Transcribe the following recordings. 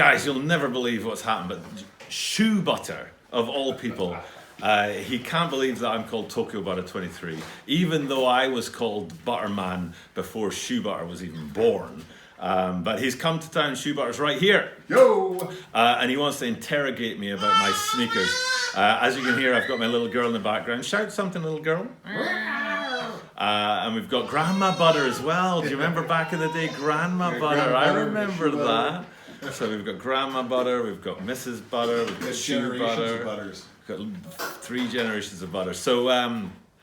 Guys, you'll never believe what's happened, but Shoe Butter, of all people, he can't believe that I'm called Tokyo Butter 23, even though I was called Butterman before Shoe Butter was even born. But he's come to town. Shoe Butter's right here. Yo! And he wants to interrogate me about my sneakers. As you can hear, I've got my little girl in the background. Shout something, little girl. And we've got Grandma Butter as well. Do you remember back in the day, Grandma Butter? I remember that. So we've got Grandma Butter, we've got Mrs. Butter, we've got Shoe Butter. We've got 3 generations of butter. So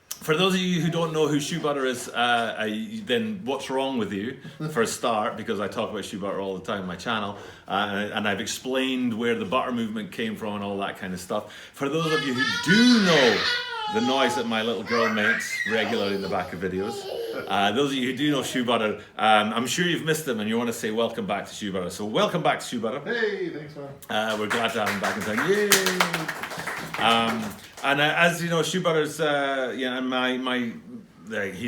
for those of you who don't know who Shoe Butter is, then what's wrong with you, for a start, because I talk about Shoe Butter all the time on my channel, and I've explained where the butter movement came from and all that kind of stuff. For those of you who do know the noise that my little girl makes regularly in the back of videos, those of you who do know Shoe Butter, I'm sure you've missed them and you want to say welcome back to Shoe Butter. So welcome back to Shoe Butter. Hey, thanks, man. We're glad to have him back in town. Yay! And as you know, Shoe Butter's, he's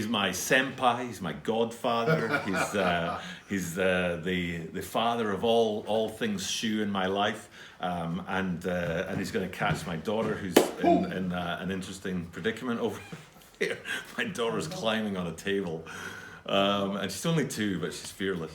my senpai, he's my godfather, he's the father of all things shoe in my life, and he's going to catch my daughter, who's in an interesting predicament over here. My daughter's climbing on a table, and she's only 2, but she's fearless.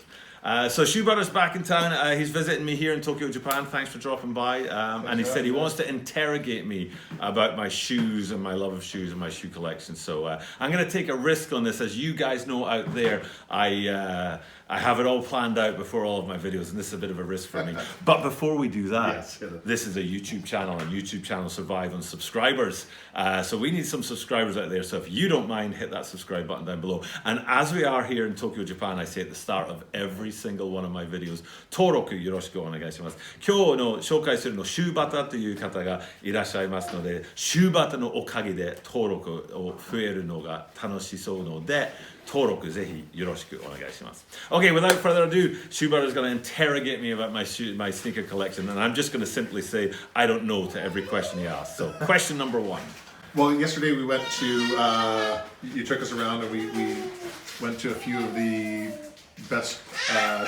So Shoe Butter's back in town. He's visiting me here in Tokyo, Japan. Thanks for dropping by. And he said he wants to interrogate me about my shoes and my love of shoes and my shoe collection. So I'm going to take a risk on this. As you guys know out there, I have it all planned out before all of my videos, and this is a bit of a risk for me. But before we do that, this is a YouTube channel, and YouTube channels survive on subscribers. So we need some subscribers out there. So if you don't mind, hit that subscribe button down below. And as we are here in Tokyo, Japan, I say at the start of every single one of my videos, Toroku yoroshiku onegaishimasu. Kyou no shoukai suru no Shoe Butter toいう方がいらっしゃいますので、Shoe Butterのおかげで登録を増えるのが楽しそうので、登録ぜひよろしくお願いします。Okay, without further ado, Shoe Butter is going to interrogate me about my sneaker collection, and I'm just going to simply say I don't know to every question he asks. So, question number 1. Well, yesterday we went to, you took us around and we went to a few of the best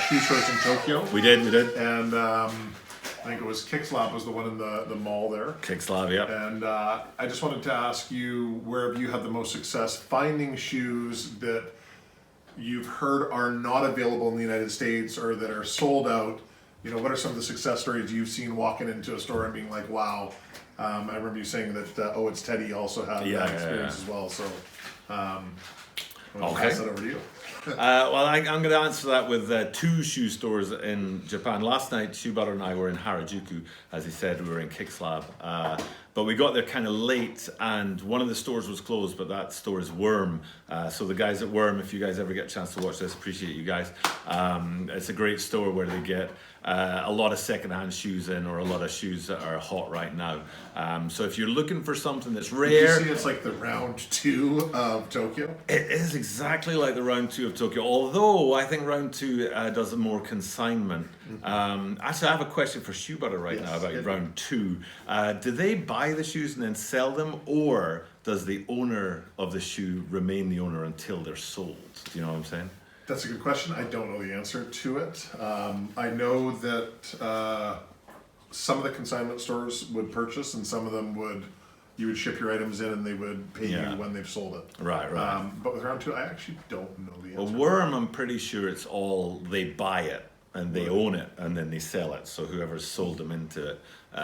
shoe stores in Tokyo. We did. And I think it was Kickslap was the one in the mall there. Kickslap, yeah. And I just wanted to ask you, where have you had the most success finding shoes that you've heard are not available in the United States or that are sold out? You know, what are some of the success stories you've seen walking into a store and being like, wow? I remember you saying that Oh It's Teddy also had that experience as well. So I'm going to pass that over to you. Well, I'm going to answer that with 2 shoe stores in Japan. Last night, Shoe Butter and I were in Harajuku. As he said, we were in Kickslab. But we got there kind of late, and one of the stores was closed, but that store is Worm. So the guys at Worm, if you guys ever get a chance to watch this, appreciate you guys. It's a great store where they get a lot of secondhand shoes in, or a lot of shoes that are hot right now. So if you're looking for something that's rare... Did you see it's like the round 2 of Tokyo? It is exactly like the round 2 of Tokyo, although I think round 2 does a more consignment. Actually, I have a question for Shoe Butter right now about round 2. Do they buy the shoes and then sell them, or does the owner of the shoe remain the owner until they're sold? Do you know what I'm saying? That's a good question. I don't know the answer to it. I know that some of the consignment stores would purchase, and some of them you would ship your items in and they would pay you when they've sold it. Right. But with round 2, I actually don't know the answer. Well, Worm, I'm pretty sure it's all they buy it and they own it and then they sell it. So whoever's sold them into it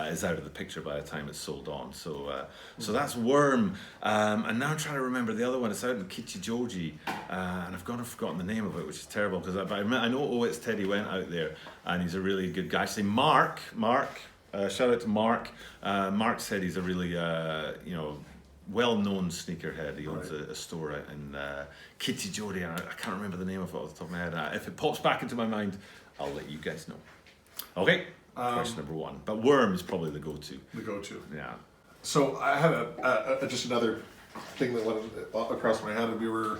is out of the picture by the time it's sold on. So so that's Worm. And now I'm trying to remember the other one. It's out in Kichijoji, and I've forgotten the name of it, which is terrible, because I know Oh It's Teddy went out there and he's a really good guy. Actually, Mark, shout out to Mark. Mark said he's a really well-known sneakerhead. He owns a store out in Kichijoji, and I can't remember the name of it off the top of my head. If it pops back into my mind, I'll let you guys know. Okay, question number 1. But Worm is probably the go-to. The go-to. Yeah. So I had just another thing that went across my head. We were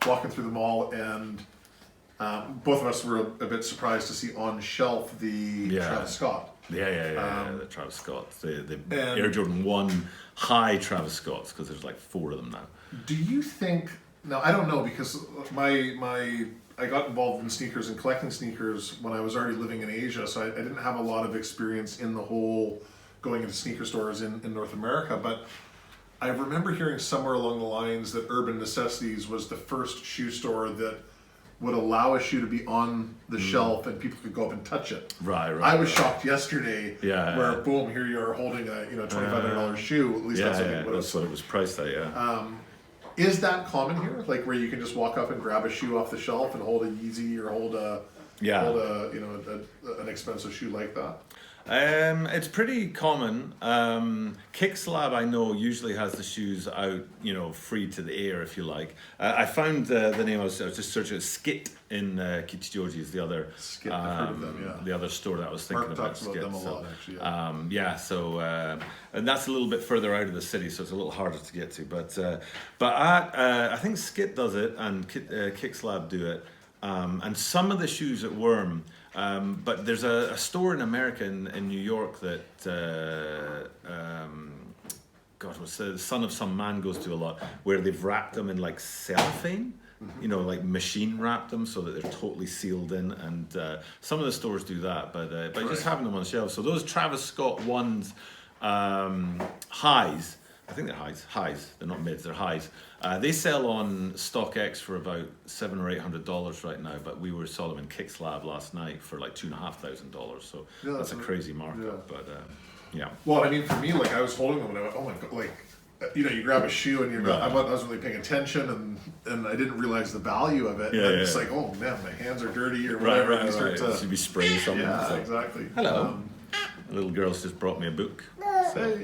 walking through the mall, and both of us were a bit surprised to see on shelf the Travis Scott. Yeah, the Travis Scott. The Air Jordan 1 high Travis Scotts, because there's like 4 of them now. Do you think Now I don't know because I got involved in sneakers and collecting sneakers when I was already living in Asia, so I didn't have a lot of experience in the whole going into sneaker stores in North America. But I remember hearing somewhere along the lines that Urban Necessities was the first shoe store that would allow a shoe to be on the shelf and people could go up and touch it. Right. I was shocked yesterday where Yeah. boom, here you are holding a $2,500 shoe. At least that's That's what it was priced at. Yeah. Is that common here? Like where you can just walk up and grab a shoe off the shelf and hold a Yeezy or hold a an expensive shoe like that? It's pretty common. Kickslab, I know, usually has the shoes out, free to the air, if you like. I found the name. I was just searching. Skit in Kichijoji is the other. Skit, I've heard of them, yeah. The other store that I was thinking Mark about. talks about Skit, them a so, lot, actually. Yeah. So and that's a little bit further out of the city, so it's a little harder to get to. But I think Skit does it and Kickslab do it. And some of the shoes at Worm, but there's a store in America in New York that what's the Son of Some Man goes to a lot, where they've wrapped them in like cellophane, like machine wrapped them so that they're totally sealed in. And some of the stores do that, but just having them on shelves. So those Travis Scott ones, highs. I think they're highs. They're not mids. They're highs. They sell on StockX for about $700 or $800 right now, but we saw them in Kickslab last night for like $2,500. So that's a crazy markup. Yeah. But yeah. Well, I mean, for me, like I was holding them and I went, oh my god, like you grab a shoe and I wasn't really paying attention and I didn't realize the value of it. Yeah, and it's like, oh man, my hands are dirty or whatever. Right. To should be spraying something. Yeah, exactly. Hello. The little girl's just brought me a book. So,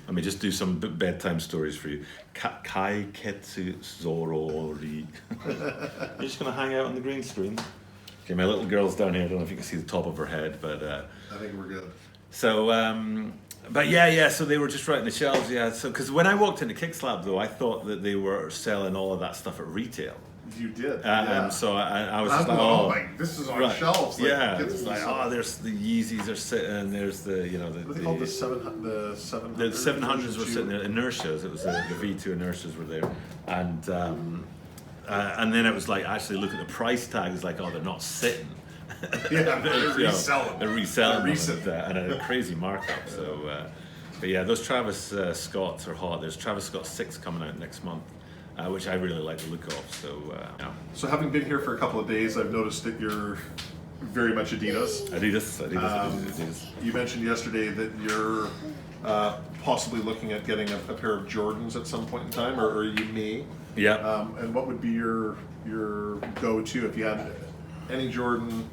let me just do some bedtime stories for you. Kai Ketsu Zorori. You're just going to hang out on the green screen. Okay, my little girl's down here. I don't know if you can see the top of her head, but... I think we're good. So, so they were just right on the shelves, yeah. So, because when I walked into Kickslab, though, I thought that they were selling all of that stuff at retail. You did, And so I was just like, this is on shelves. Like, it's like, there's the Yeezys are sitting, there's the, what are they called, the 700s? The 700s were sitting there, Inertias, it was the V2 Inertias were there. And then it was like, actually look at the price tag, it's like, they're not sitting. Yeah, they're reselling. They're reselling them and a crazy markup. So, but yeah, those Travis Scotts are hot. There's Travis Scott 6 coming out next month. Which I really like the look of. So having been here for a couple of days, I've noticed that you're very much Adidas. Adidas. You mentioned yesterday that you're possibly looking at getting a pair of Jordans at some point in time, or you may. Yeah. And what would be your go-to if you had any Jordan?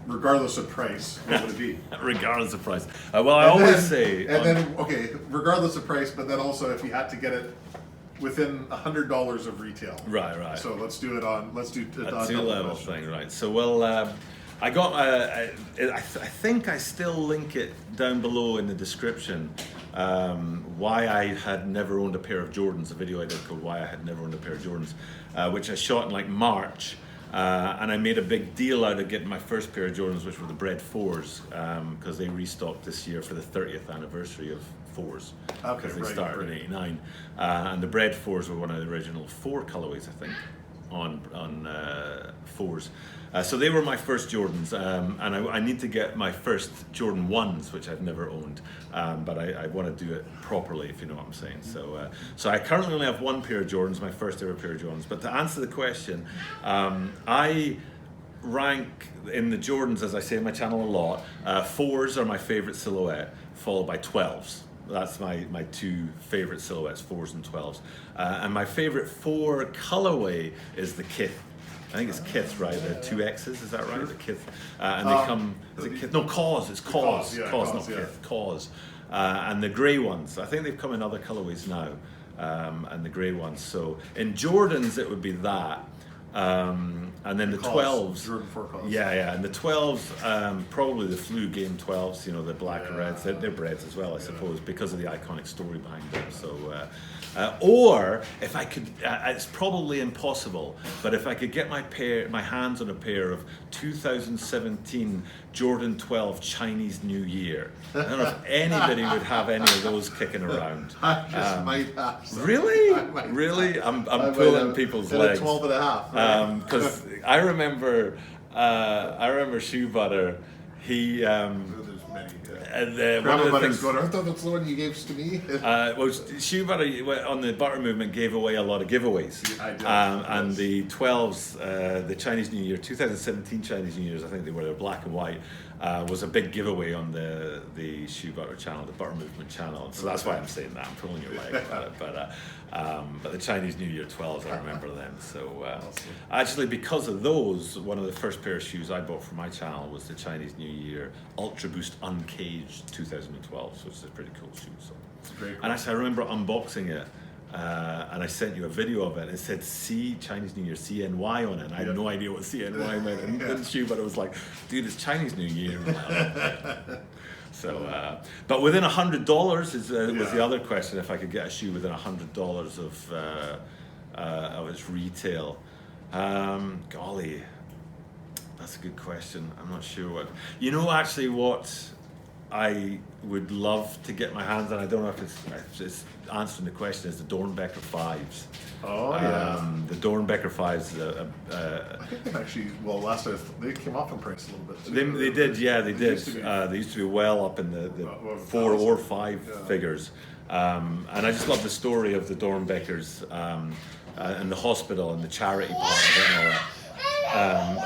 Regardless of price, what would it be? Regardless of price. I always say... regardless of price, but then also if you had to get it within $100 of retail. Right. So let's do it on a two-level thing, right. So, I got... I think I still link it down below in the description, why I had never owned a pair of Jordans, a video I did called Why I Had Never Owned a Pair of Jordans, which I shot in like March. And I made a big deal out of getting my first pair of Jordans, which were the Bread 4s, because they restocked this year for the 30th anniversary of 4s, because they started in '89. And the Bread 4s were one of the original 4 colorways, I think, on 4s. So they were my first Jordans, and I need to get my first Jordan 1s, which I've never owned, but I want to do it properly, if you know what I'm saying. So I currently only have one pair of Jordans, my first ever pair of Jordans. But to answer the question, I rank in the Jordans, as I say in my channel a lot, 4s are my favorite silhouette, followed by 12s. That's my two favorite silhouettes, 4s and 12s. And my favorite 4 colorway is the Kith. I think it's Kith, right? The 2Xs, is that right? The Kith. And they come, is it Kith? No, Cause, it's Cause. Cause, not Kith, Cause. And the grey ones, I think they've come in other colorways now, and the grey ones. So in Jordans, it would be that. And then the 12s, Jordan 4 calls. yeah, and the 12s, probably the flu game 12s, you know, the black and reds, they're breds as well, I suppose, because of the iconic story behind them. So, or if I could, it's probably impossible, but if I could get my hands on a pair of 2017 Jordan 12 Chinese New Year. I don't know if anybody would have any of those kicking around. I just might have some. Really? I might Really? I'm might pulling have people's hit legs. 12 and a half. Because I remember Shoe Butter. He There's many. and one of the Butter's things. going, I thought that's the one you gave to me. Well, Shoe Butter on the Butter Movement gave away a lot of giveaways. Yeah, I did. And the 12s, the Chinese New Year, 2017 Chinese New Year's, I think they were black and white, was a big giveaway on the Shoe Butter channel, the Butter Movement channel. So that's why I'm saying that. I'm pulling your leg about it. But the Chinese New Year 12s, I remember them. So actually, because of those, one of the first pair of shoes I bought for my channel was the Chinese New Year Ultra Boost Uncaged 2012, which is a pretty cool shoe. So. Very cool. And actually, I remember unboxing it, and I sent you a video of it. It said Chinese New Year CNY on it, and I had no idea what CNY meant. And the shoe, but it was like, dude, it's Chinese New Year. So, but within $100 was the other question. If I could get a shoe within $100 of its retail, golly, that's a good question. I'm not sure what. You know, actually, what I would love to get my hands on. I don't know if it's answering the question. Is the Dornbecker 5s? Oh yeah. The Dornbecker 5s. I think they've actually, well, last time they came off in price a little bit. Too. They did, yeah, they did. Used to be. They used to be well up in the Well, 4 or 5 yeah. figures. And I just love the story of the Dornbeckers and the hospital and the charity part of it and all that.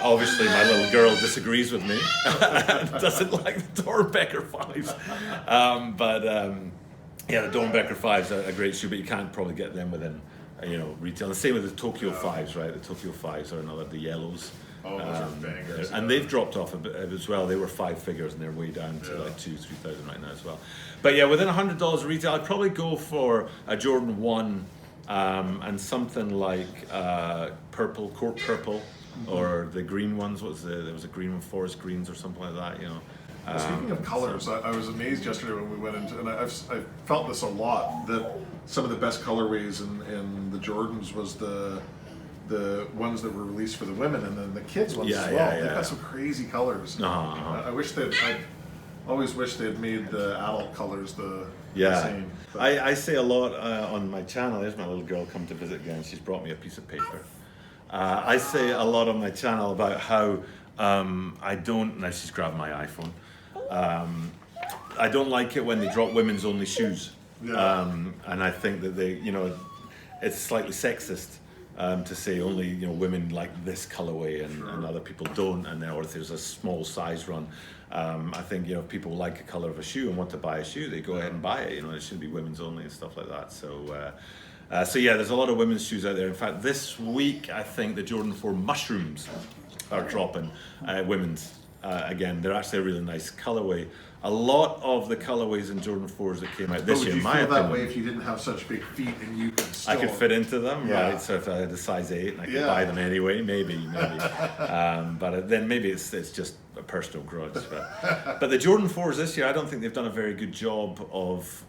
Obviously, my little girl disagrees with me and doesn't like the Dornbecker 5s. But yeah, the Dornbecker 5s are a great shoe, but you can't probably get them within retail. The same with the Tokyo 5s, right? The Tokyo 5s are another, the yellows. Oh, those are bangers. And they've dropped off a bit as well. They were 5 figures and they're way down to like 2,000-3,000 right now as well. But yeah, within $100 retail, I'd probably go for a Jordan 1 and something like court purple, or the green ones. There was a green one, forest greens or something like that. You know. Well, speaking of colors, I was amazed yesterday when we went into, and I've felt this a lot, that some of the best colorways in the Jordans was the ones that were released for the women, and then the kids ones as well. They've got some crazy colors. I wish I always wish they'd made the adult colors the same. But I say a lot on my channel. There's my little girl come to visit again. She's brought me a piece of paper. I say a lot on my channel about how I don't. Now she's grabbed my iPhone. I don't like it when they drop women's only shoes. And I think that it's slightly sexist to say only women like this colorway and other people don't, or if there's a small size run. I think if people like a color of a shoe and want to buy a shoe, they go ahead and buy it. It shouldn't be women's only and stuff like that. So yeah, there's a lot of women's shoes out there. In fact, this week I think the Jordan 4 Mushrooms are dropping women's. Again, they're actually a really nice colorway. A lot of the colorways in Jordan 4s that came out this year, in my opinion. Would you feel that way if you didn't have such big feet and you could still... I could fit into them, right? So if I had a size 8 and I could buy them anyway, maybe. But then maybe it's just a personal grudge. But the Jordan 4s this year, I don't think they've done a very good job of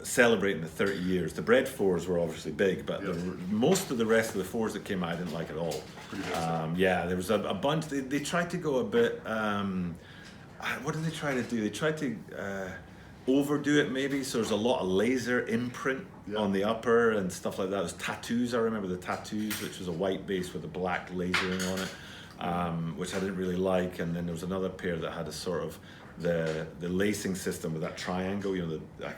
celebrating the 30 years. The bread 4s were obviously big, but most of the rest of the 4s that came out I didn't like at all. There was a bunch. They tried to go a bit. What did they try to do? They tried to overdo it maybe. So there's a lot of laser imprint on the upper and stuff like that. There's tattoos. I remember the tattoos, which was a white base with a black lasering on it, which I didn't really like. And then there was another pair that had a sort of the lacing system with that triangle, I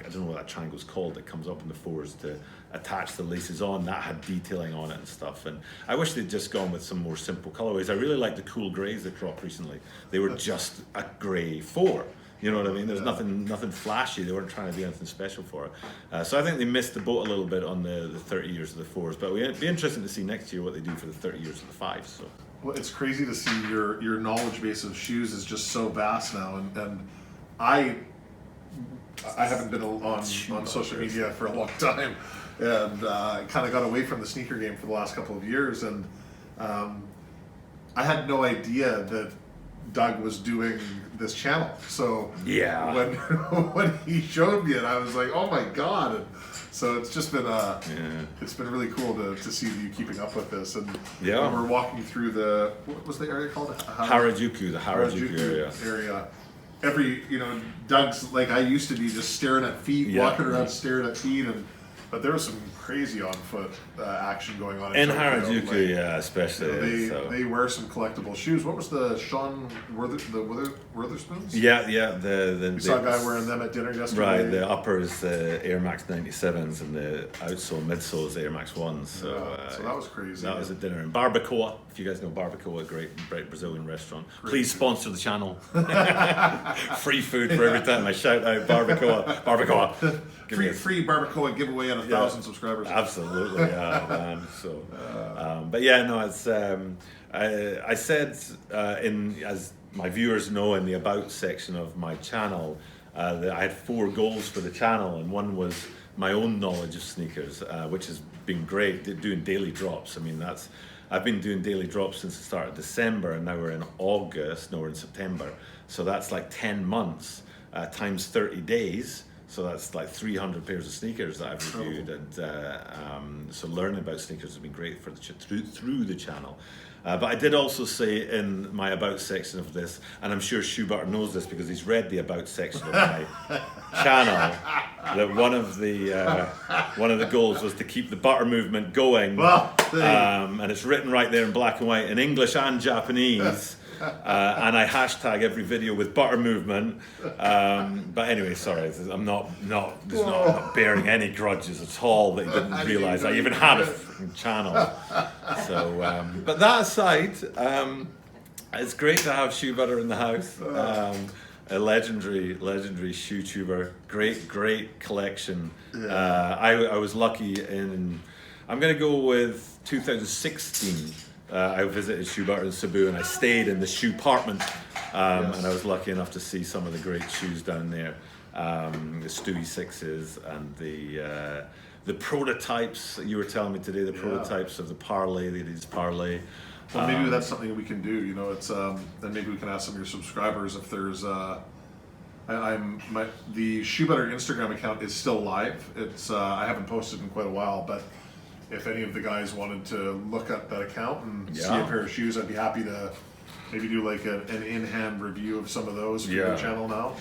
don't know what that triangle's called, that comes up in the 4s to attach the laces on. That had detailing on it and stuff, and I wish they'd just gone with some more simple colorways. I really like the cool grays that dropped recently. They were just a gray 4. You know what I mean? There's nothing flashy. They weren't trying to do anything special for it. So I think they missed the boat a little bit on the 30 years of the 4s, but it'd be interesting to see next year what they do for the 30 years of the 5s. So. Well, it's crazy to see your knowledge base of shoes is just so vast now, and I haven't been on social media for a long time, and kind of got away from the sneaker game for the last couple of years. And I had no idea that Doug was doing this channel. So Yeah. when he showed me it, I was like, oh my god. And so it's just been it's been really cool to see you keeping up with this. And Yeah. when we're walking through what was the area called? Harajuku, the Harajuku area. Every, Doug's like I used to be, just staring at feet, Yeah. walking around staring at feet, but there was some crazy on foot action going on In Tokyo. Harajuku, Like, yeah, especially. they wear some collectible shoes. What was the Sean Witherspoons? Yeah, We saw a guy wearing them at dinner yesterday. Right, the upper is the Air Max 97s and the outsole, midsole is the Air Max 1s. So, So that was crazy. That was at dinner in Barbacoa. If you guys know Barbacoa, a great Brazilian restaurant. Please sponsor the channel. Free food for every time I shout out Barbacoa. Barbacoa. Give me a- Free barbacoa giveaway on 1,000 subscribers. Absolutely, yeah, man. So, but yeah, no, it's. I said as my viewers know, in the about section of my channel, that I had 4 goals for the channel, and one was my own knowledge of sneakers, which has been great. Doing daily drops. I mean, I've been doing daily drops since the start of December, and now we're in August. No, we're in September. So that's like 10 months times 30 days. So that's like 300 pairs of sneakers that I've reviewed, and so learning about sneakers has been great for through the channel. But I did also say in my about section of this, and I'm sure Shoe Butter knows this because he's read the about section of my channel, that one of the goals was to keep the butter movement going, and it's written right there in black and white in English and Japanese. And I hashtag every video with butter movement. But anyway, sorry, I'm not bearing any grudges at all that he didn't realise I even had a freaking channel. So, but that aside, it's great to have Shoe Butter in the house. A legendary shoe tuber, great collection. I was lucky I'm gonna go with 2016. I visited Shoe Butter in Cebu, and I stayed in the shoe apartment, and I was lucky enough to see some of the great shoes down there, the Stewie 6s and the prototypes that you were telling me today, the prototypes of the Parlay, the Adidas Parlay. Well, maybe that's something we can do. It's then maybe we can ask some of your subscribers if there's the Shoe Butter Instagram account is still live. It's I haven't posted in quite a while, but if any of the guys wanted to look at that account and see a pair of shoes, I'd be happy to maybe do like an in-hand review of some of those for your channel now.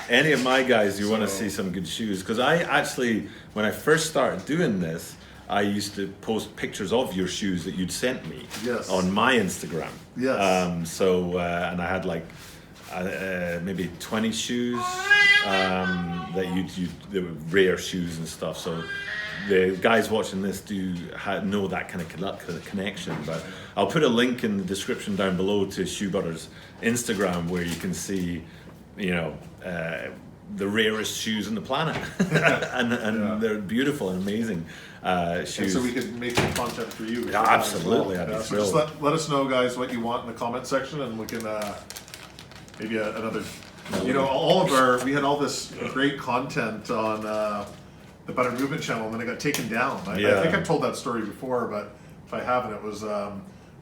Any of my guys, you want to see some good shoes, because I actually, when I first started doing this, I used to post pictures of your shoes that you'd sent me on my Instagram. Yes. And I had like maybe 20 shoes that they were rare shoes and stuff. So the guys watching this know that kind of connection. But I'll put a link in the description down below to Shoe Butter's Instagram, where you can see, the rarest shoes on the planet, and they're beautiful and amazing shoes. And so we could make some content for you. Yeah, absolutely. Well. So just let us know, guys, what you want in the comment section, and we can maybe another. We had all this great content on the Butter Movement channel, and then it got taken down. I think I've told that story before, but if I haven't, it was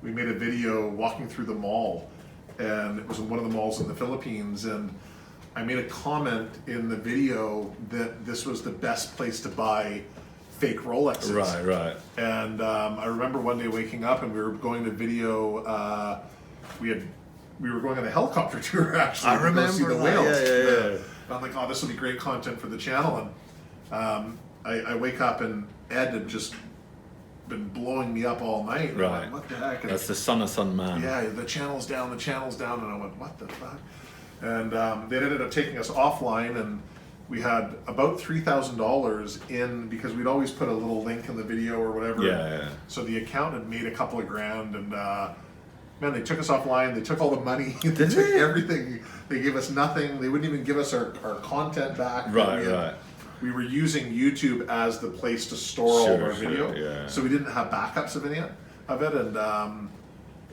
we made a video walking through the mall, and it was in one of the malls in the Philippines, and I made a comment in the video that this was the best place to buy fake Rolexes. Right. And I remember one day waking up, and we were going to video. We were going on a helicopter tour, actually. I remember to go see the that. whales. Yeah. I'm like, oh, this will be great content for the channel. And I wake up, and Ed had just been blowing me up all night. And Right. I'm like, what the heck? And That's the son of Sun Man. yeah, the channel's down. And I went, what the fuck? And they ended up taking us offline, and we had about $3,000 in, because we'd always put a little link in the video or whatever. Yeah. So the account had made a couple of grand, and man, they took us offline. They took all the money. They Did took they? everything. They gave us nothing. They wouldn't even give us our content back. Right. We were using YouTube as the place to store all of our Sure, video, yeah. so we didn't have backups of any of it, and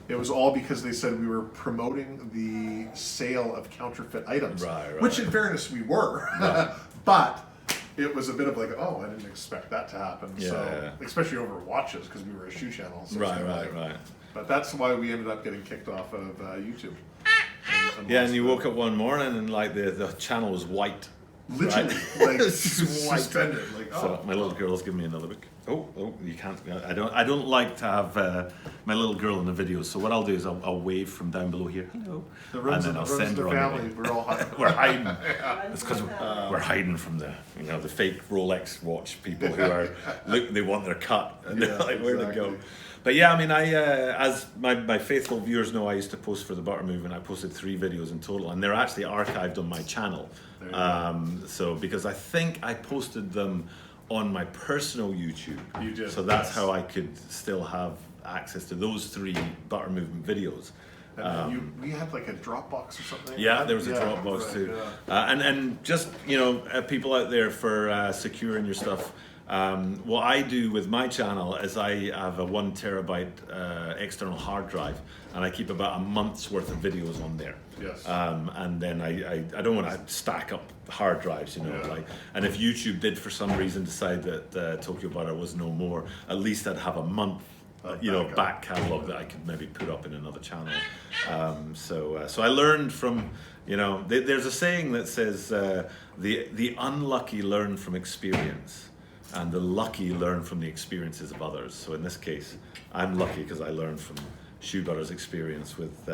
it was all because they said we were promoting the sale of counterfeit items. Right. Which, in fairness, we were. But it was a bit of like, oh, I didn't expect that to happen. Yeah, So especially over watches because we were a shoe channel. So Right. But that's why we ended up getting kicked off of YouTube. Yeah, and you woke up one morning and like the channel was white. Literally, Right? like suspended. Like, So my little girl's giving me another book. Oh, you can't. I don't like to have my little girl in the videos. So what I'll do is I'll wave from down below here. Hello. The I'll send her on the family. way. We're all hiding. We're hiding. It's because we're hiding from the fake Rolex watch people who are look. They want their cut and they're like, where to go? But yeah, I mean, as my faithful viewers know, I used to post for the Butter Movement. I posted 3 videos in total, and they're actually archived on my channel. So because I think I posted them on my personal YouTube. You did. So that's how I could still have access to those 3 Butter Movement videos. And we had like a Dropbox or something. Yeah, there was a Dropbox right, too. Yeah. And just, people out there for securing your stuff. What I do with my channel is I have a 1 terabyte external hard drive, and I keep about a month's worth of videos on there. Yes. And then I don't want to stack up hard drives, and if YouTube did for some reason decide that Tokyo Butter was no more, at least I'd have a month back catalog that I could maybe put up in another channel. So I learned from, there's a saying that says the unlucky learn from experience, and the lucky learn from the experiences of others. So in this case, I'm lucky because I learned from Shoe Butter's experience with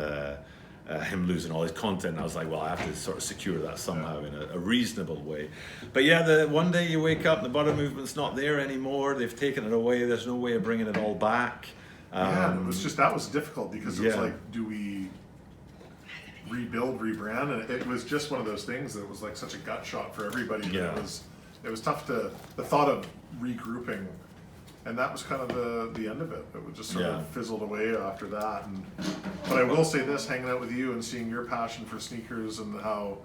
him losing all his content. I was like, well, I have to sort of secure that somehow in a reasonable way. But yeah, one day you wake up, the Butter Movement's not there anymore. They've taken it away. There's no way of bringing it all back. It was just, that was difficult because it was like, do we rebuild, rebrand? And it was just one of those things that was like such a gut shot for everybody. Yeah. It was tough the thought of regrouping, and that was kind of the end of it. It would just sort of fizzled away after that. But I will say this, hanging out with you and seeing your passion for sneakers and how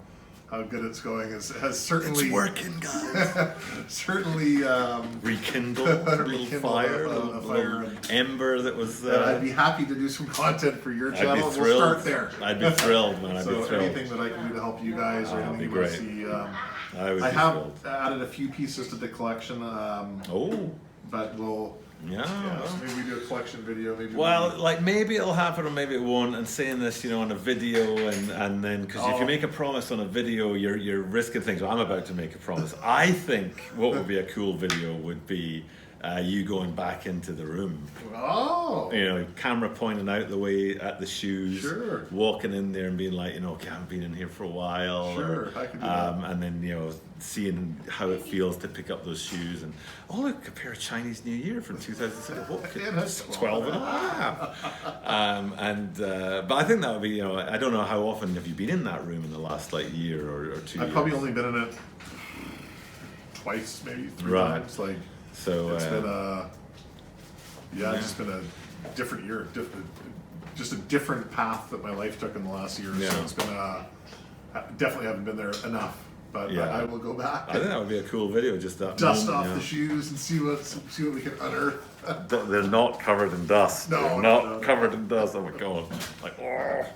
good it's going has certainly... It's working, guys. certainly... rekindled a little fire, a little ember that was... I'd be happy to do some content for your channel. I'd be thrilled. We'll start there. I'd be thrilled, man. I'd be thrilled. Anything that I can do to help you guys or anything you want to see... I have added a few pieces to the collection. But we'll... so maybe we do a collection video. Maybe it'll happen or maybe it won't. And saying this, on a video, and then because if you make a promise on a video, you're risking things. Well, I'm about to make a promise. I think what would be a cool video would be you going back into the room. Camera pointing out the way at the shoes, walking in there and being like, okay, I haven't been in here for a while. I could do that. And then, seeing how it feels to pick up those shoes and, look, a pair of Chinese New Year from 2007. That's 12 and a half. But I think that would be, I don't know how often have you been in that room in the last year or 2 years? I've probably only been in it twice, maybe 3 times. So it's been just been a different year, just a different path that my life took in the last year. So it's been definitely haven't been there enough, but I will go back. I think that would be a cool video, just that dust off the shoes and see what we can unearth. They're not covered in dust. No, not covered in dust. Oh my god!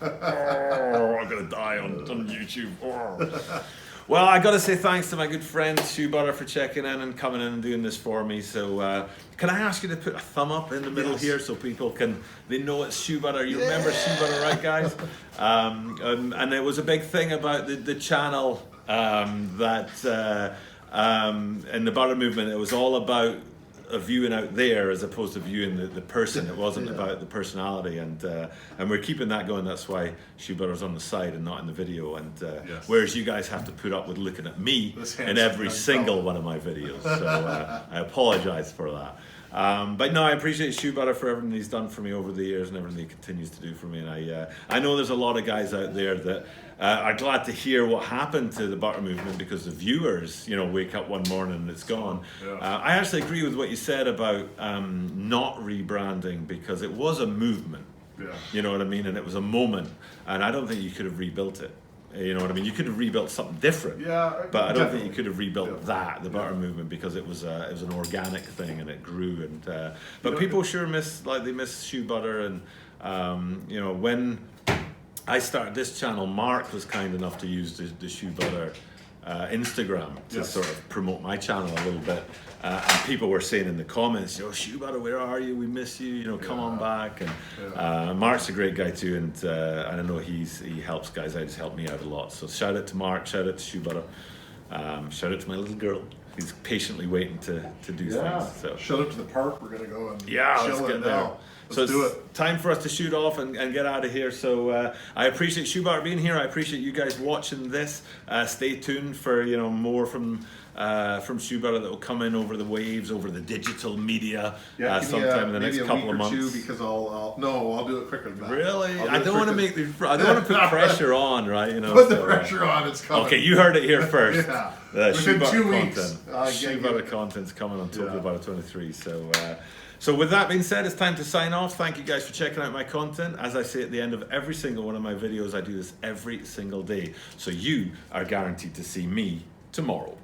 I'm gonna die on YouTube. Well, I got to say thanks to my good friend Shoe Butter for checking in and coming in and doing this for me. So, can I ask you to put a thumb up in the middle here so people they know it's Shoe Butter? You remember Shoe Butter, right, guys? And it was a big thing about the channel that in the Butter Movement, it was all about a viewing out there as opposed to viewing the person. It wasn't about the personality, and we're keeping that going. That's why Shoe Butter's on the side and not in the video, and whereas you guys have to put up with looking at me in every single one of my videos. So I apologize for that. But no, I appreciate Shoe Butter for everything he's done for me over the years and everything he continues to do for me. And I know there's a lot of guys out there that are glad to hear what happened to the Butter Movement because the viewers, wake up one morning and it's gone. I actually agree with what you said about not rebranding because it was a movement. You know what I mean? And it was a moment, and I don't think you could have rebuilt it. You know what I mean? You could have rebuilt something different, but I don't think you could have rebuilt the Butter Movement because it was an organic thing and it grew. And but people sure miss Shoe Butter, and when I started this channel, Mark was kind enough to use the Shoe Butter Instagram to Yes. sort of promote my channel a little bit. And people were saying in the comments, "Yo, Shoe Butter, where are you? We miss you. You know, come on back." And Mark's a great guy too, and I know he helps guys out. He's helped me out a lot. So shout out to Mark. Shout out to Shoe Butter. Shout out to my little girl. He's patiently waiting to do things. So shout out to the park. We're gonna go and let's chill get it there. now. So Let's do it's it. time for us to shoot off and get out of here. So I appreciate Shoe Butter being here. I appreciate you guys watching this. Stay tuned for more from Shoe Butter that will come in over the waves, over the digital media sometime in the next couple of months. Because I'll do it quicker than that. Really? I don't want to put pressure on, right? You know, Put the pressure on. It's coming. Okay, you heard it here first. Yeah. Shoe Within Butter 2 weeks. Shoe Butter content's coming on Tokyo Butter 23. So with that being said, it's time to sign off. Thank you guys for checking out my content. As I say at the end of every single one of my videos, I do this every single day. So you are guaranteed to see me tomorrow.